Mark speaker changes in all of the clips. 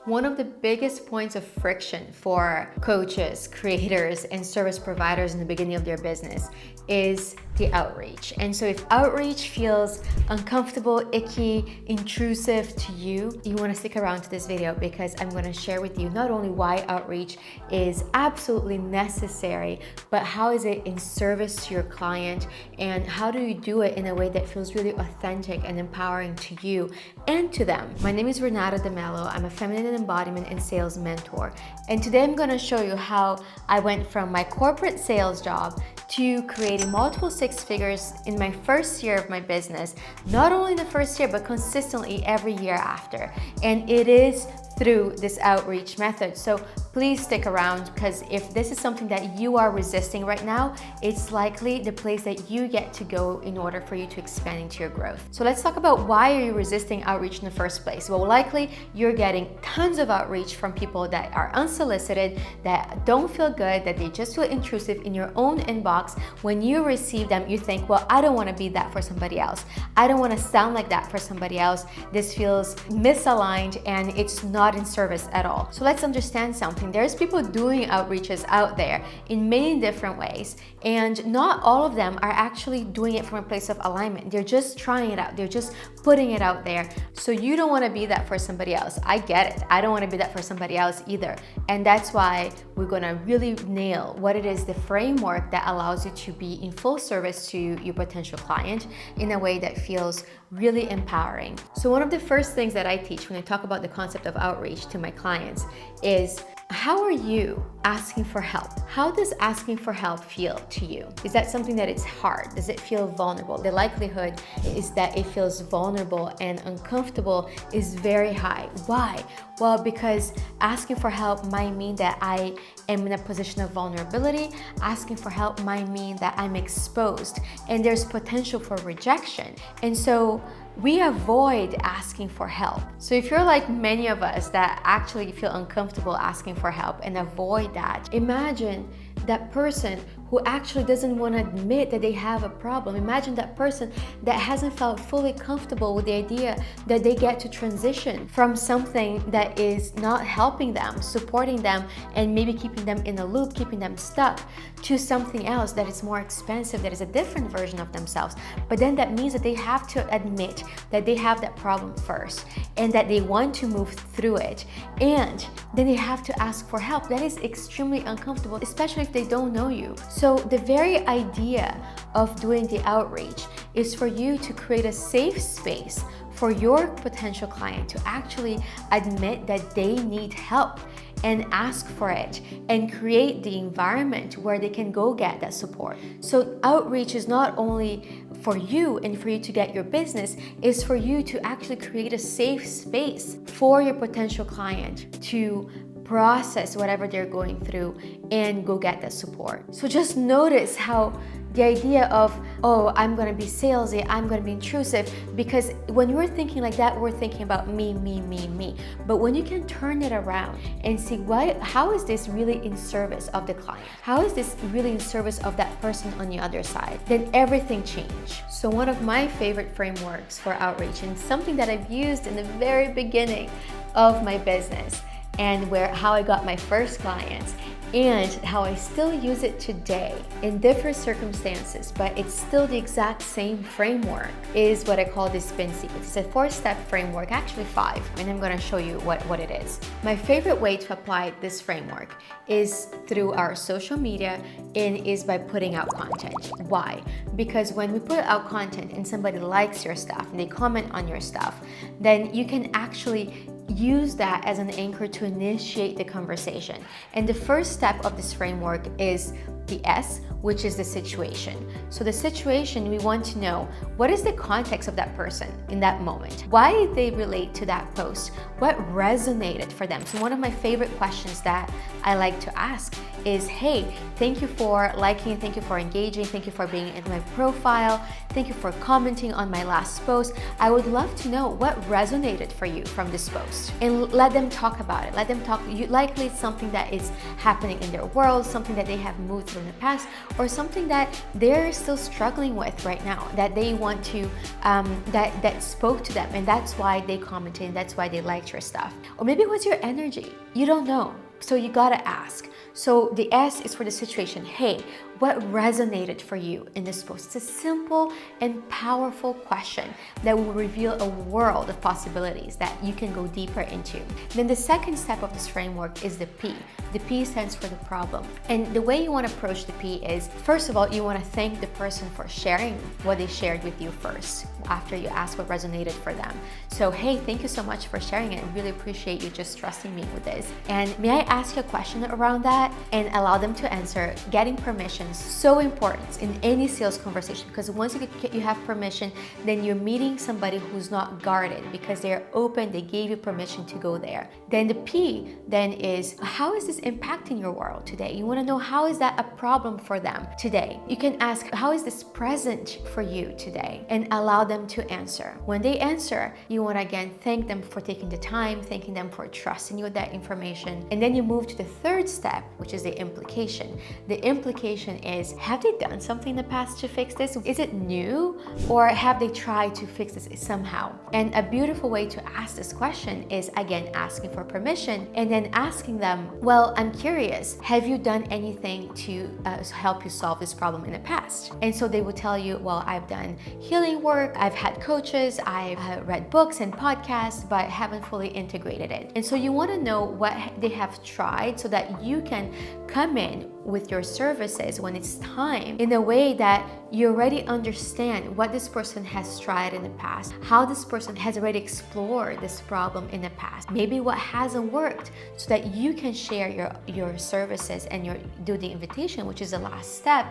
Speaker 1: One of the biggest points of friction for coaches, creators, and service providers in the beginning of their business is the outreach. And so if outreach feels uncomfortable, icky, intrusive to you, you want to stick around to this video because I'm going to share with you not only why outreach is absolutely necessary, but how is it in service to your client and how do you do it in a way that feels really authentic and empowering to you and to them. My name is Renata DeMello. I'm a feminine embodiment and sales mentor. And today I'm going to show you how I went from my corporate sales job to creating multiple six figures in my first year of my business, not only the first year, but consistently every year after. And it is through this outreach method. So please stick around, because if this is something that you are resisting right now, it's likely the place that you get to go in order for you to expand into your growth. So let's talk about why are you resisting outreach in the first place? Well, likely you're getting tons of outreach from people that are unsolicited, that don't feel good, that they just feel intrusive in your own inbox. When you receive them, you think, well, I don't want to be that for somebody else. I don't want to sound like that for somebody else. This feels misaligned and it's not in service at all. So let's understand something. There's people doing outreaches out there in many different ways, and not all of them are actually doing it from a place of alignment. They're just trying it out. They're just putting it out there. So you don't want to be that for somebody else. I get it. I don't want to be that for somebody else either. And that's why we're going to really nail what it is, the framework that allows you to be in full service to your potential client in a way that feels really empowering. So one of the first things that I teach when I talk about the concept of outreach to my clients is, how are you asking for help? How does asking for help feel to you? Is that something that it's hard? Does it feel vulnerable? The likelihood is that it feels vulnerable and uncomfortable is very high. Why? Well, because asking for help might mean that I am in a position of vulnerability. Asking for help might mean that I'm exposed and there's potential for rejection. And so we avoid asking for help. So if you're like many of us that actually feel uncomfortable asking for help and avoid that, imagine that person who actually doesn't want to admit that they have a problem. Imagine that person that hasn't felt fully comfortable with the idea that they get to transition from something that is not helping them, supporting them, and maybe keeping them in a loop, keeping them stuck, to something else that is more expensive, that is a different version of themselves. But then that means that they have to admit that they have that problem first and that they want to move through it. And then they have to ask for help. That is extremely uncomfortable, especially if they don't know you. So the very idea of doing the outreach is for you to create a safe space for your potential client to actually admit that they need help and ask for it and create the environment where they can go get that support. So outreach is not only for you and for you to get your business, is for you to actually create a safe space for your potential client to process whatever they're going through and go get that support. So just notice how the idea of, oh, I'm going to be salesy, I'm going to be intrusive, because when we're thinking like that, we're thinking about me, me, me, me. But when you can turn it around and see how is this really in service of the client? How is this really in service of that person on the other side? Then everything changes. So one of my favorite frameworks for outreach, and something that I've used in the very beginning of my business, and how I got my first clients, and how I still use it today in different circumstances, but it's still the exact same framework, is what I call the spin sequence. It's a 4-step framework, actually 5, and I'm going to show you what it is. My favorite way to apply this framework is through our social media and is by putting out content. Why? Because when we put out content and somebody likes your stuff and they comment on your stuff, then you can actually use that as an anchor to initiate the conversation. And the first step of this framework is the S, which is the situation. So the situation, we want to know, what is the context of that person in that moment? Why did they relate to that post? What resonated for them? So one of my favorite questions that I like to ask is, hey, thank you for liking, thank you for engaging, thank you for being in my profile, thank you for commenting on my last post. I would love to know what resonated for you from this post, and let them talk about it. Let them talk. Likely it's something that is happening in their world, something that they have moved through in the past, or something that they're still struggling with right now, that they want to, that spoke to them, and that's why they commented, and that's why they liked your stuff. Or maybe it was your energy. You don't know. So you gotta ask. So the S is for the situation. Hey, what resonated for you in this post? It's a simple and powerful question that will reveal a world of possibilities that you can go deeper into. Then the second step of this framework is the P. The P stands for the problem. And the way you want to approach the P is, first of all, you want to thank the person for sharing what they shared with you first, after you ask what resonated for them. So, hey, thank you so much for sharing it. I really appreciate you just trusting me with this. And may I ask you a question around that? And allow them to answer. Getting permission is so important in any sales conversation, because once you have permission, then you're meeting somebody who's not guarded because they're open, they gave you permission to go there. Then the P then is, how is this impacting your world today? You want to know, how is that a problem for them today? You can ask, how is this present for you today? And allow them to answer. When they answer, you want to again thank them for taking the time, thanking them for trusting you with that information. And then you move to the third step, which is the implication. The implication is, have they done something in the past to fix this? Is it new, or have they tried to fix this somehow? And a beautiful way to ask this question is, again, asking for permission and then asking them, well, I'm curious, have you done anything to help you solve this problem in the past? And so they will tell you, well, I've done healing work, I've had coaches, I've read books and podcasts, but haven't fully integrated it. And so you want to know what they have tried so that you can come in with your services when it's time in a way that you already understand what this person has tried in the past, how this person has already explored this problem in the past, maybe what hasn't worked, so that you can share your services and do the invitation, which is the last step,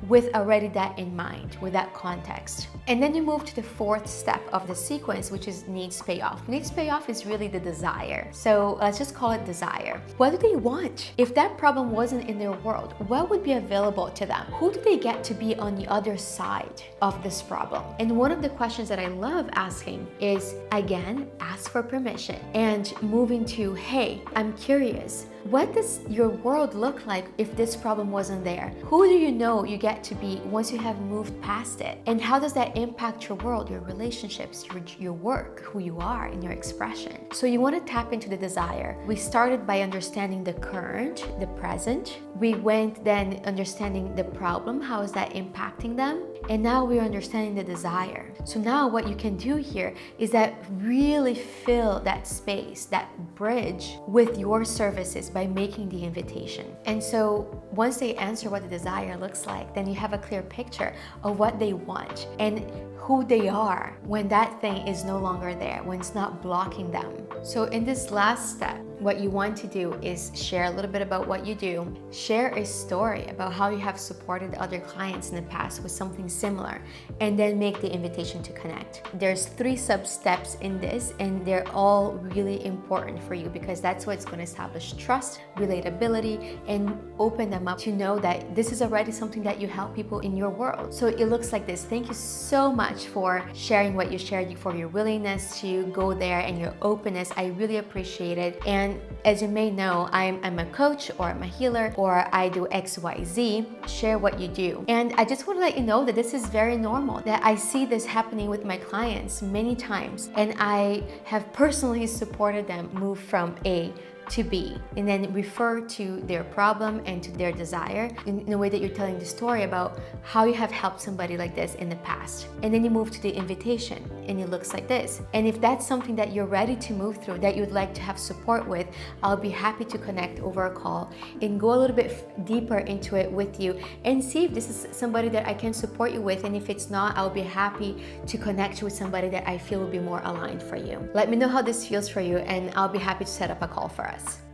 Speaker 1: with already that in mind, with that context. And then you move to the fourth step of the sequence, which is needs payoff. Needs payoff is really the desire. So let's just call it desire. What do they want? If that problem wasn't in their world, what would be available to them? Who do they get to be on the other side of this problem? And one of the questions that I love asking is, again, ask for permission and moving to, hey, I'm curious, what does your world look like if this problem wasn't there? Who do you know you get to be once you have moved past it? And how does that impact your world, your relationships, your work, who you are, and your expression? So you want to tap into the desire. We started by understanding the current, the present. We went then understanding the problem, how is that impacting them? And now we're understanding the desire. So now what you can do here is that really fill that space, that bridge with your services by making the invitation. And so once they answer what the desire looks like, then you have a clear picture of what they want and who they are when that thing is no longer there, when it's not blocking them. So in this last step, what you want to do is share a little bit about what you do, share a story about how you have supported other clients in the past with something similar, and then make the invitation to connect. There's 3 sub-steps in this, and they're all really important for you because that's what's going to establish trust, relatability, and open them up to know that this is already something that you help people in your world. So it looks like this. Thank you so much for sharing what you shared, for your willingness to go there and your openness. I really appreciate it. And as you may know, I'm a coach, or I'm a healer, or I do XYZ. Share what you do. And I just want to let you know that this is very normal, that I see this happening with my clients many times, and I have personally supported them move from A to B, and then refer to their problem and to their desire in a way that you're telling the story about how you have helped somebody like this in the past. And then you move to the invitation, and it looks like this. And if that's something that you're ready to move through, that you'd like to have support with, I'll be happy to connect over a call and go a little bit deeper into it with you and see if this is somebody that I can support you with. And if it's not, I'll be happy to connect you with somebody that I feel will be more aligned for you. Let me know how this feels for you, and I'll be happy to set up a call for us.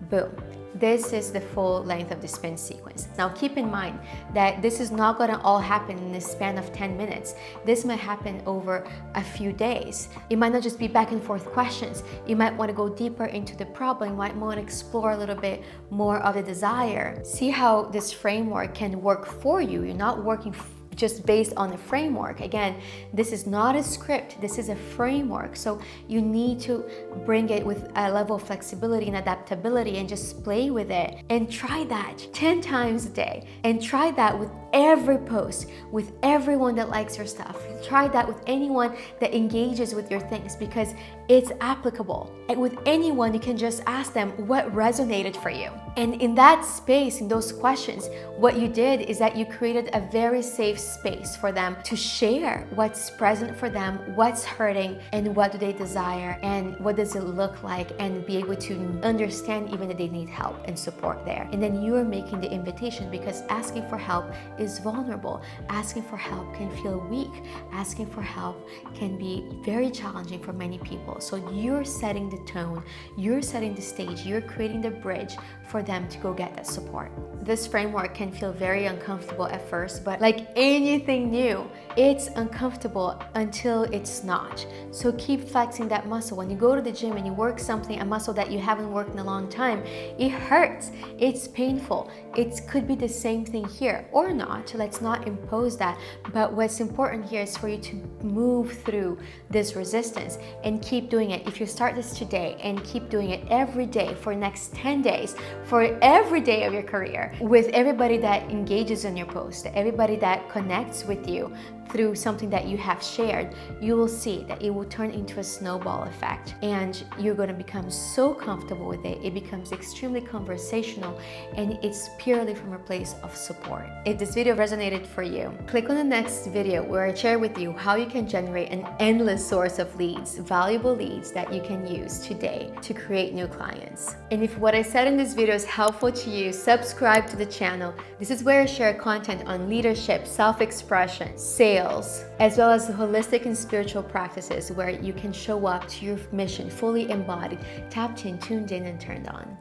Speaker 1: Boom. This is the full length of the spin sequence. Now keep in mind that this is not going to all happen in the span of 10 minutes. This might happen over a few days. It might not just be back and forth questions. You might want to go deeper into the problem. You might want to explore a little bit more of the desire. See how this framework can work for you. You're not working just based on the framework. Again, this is not a script, this is a framework. So you need to bring it with a level of flexibility and adaptability and just play with it and try that 10 times a day and try that with every post with everyone that likes your stuff. Try that with anyone that engages with your things, because it's applicable. And with anyone, you can just ask them what resonated for you. And in that space, in those questions, what you did is that you created a very safe space for them to share what's present for them, what's hurting, and what do they desire, and what does it look like, and be able to understand even that they need help and support there. And then you are making the invitation, because asking for help is vulnerable. Asking for help can feel weak. Asking for help can be very challenging for many people. So you're setting the tone, you're setting the stage, you're creating the bridge for them to go get that support. This framework can feel very uncomfortable at first, but like anything new, it's uncomfortable until it's not. So keep flexing that muscle. When you go to the gym and you work something, a muscle that you haven't worked in a long time, it hurts, it's painful. It could be the same thing here or not. Let's not impose that. But what's important here is for you to move through this resistance and keep doing it. If you start this today and keep doing it every day for the next 10 days, for every day of your career, with everybody that engages in your post, everybody that connects with you through something that you have shared, you will see that it will turn into a snowball effect, and you're going to become so comfortable with it. It becomes extremely conversational, and it's purely from a place of support. If this video resonated for you, click on the next video where I share with you how you can generate an endless source of leads, valuable leads that you can use today to create new clients. And if what I said in this video is helpful to you, subscribe to the channel. This is where I share content on leadership, self-expression, sales, as well as the holistic and spiritual practices where you can show up to your mission fully embodied, tapped in, tuned in, and turned on.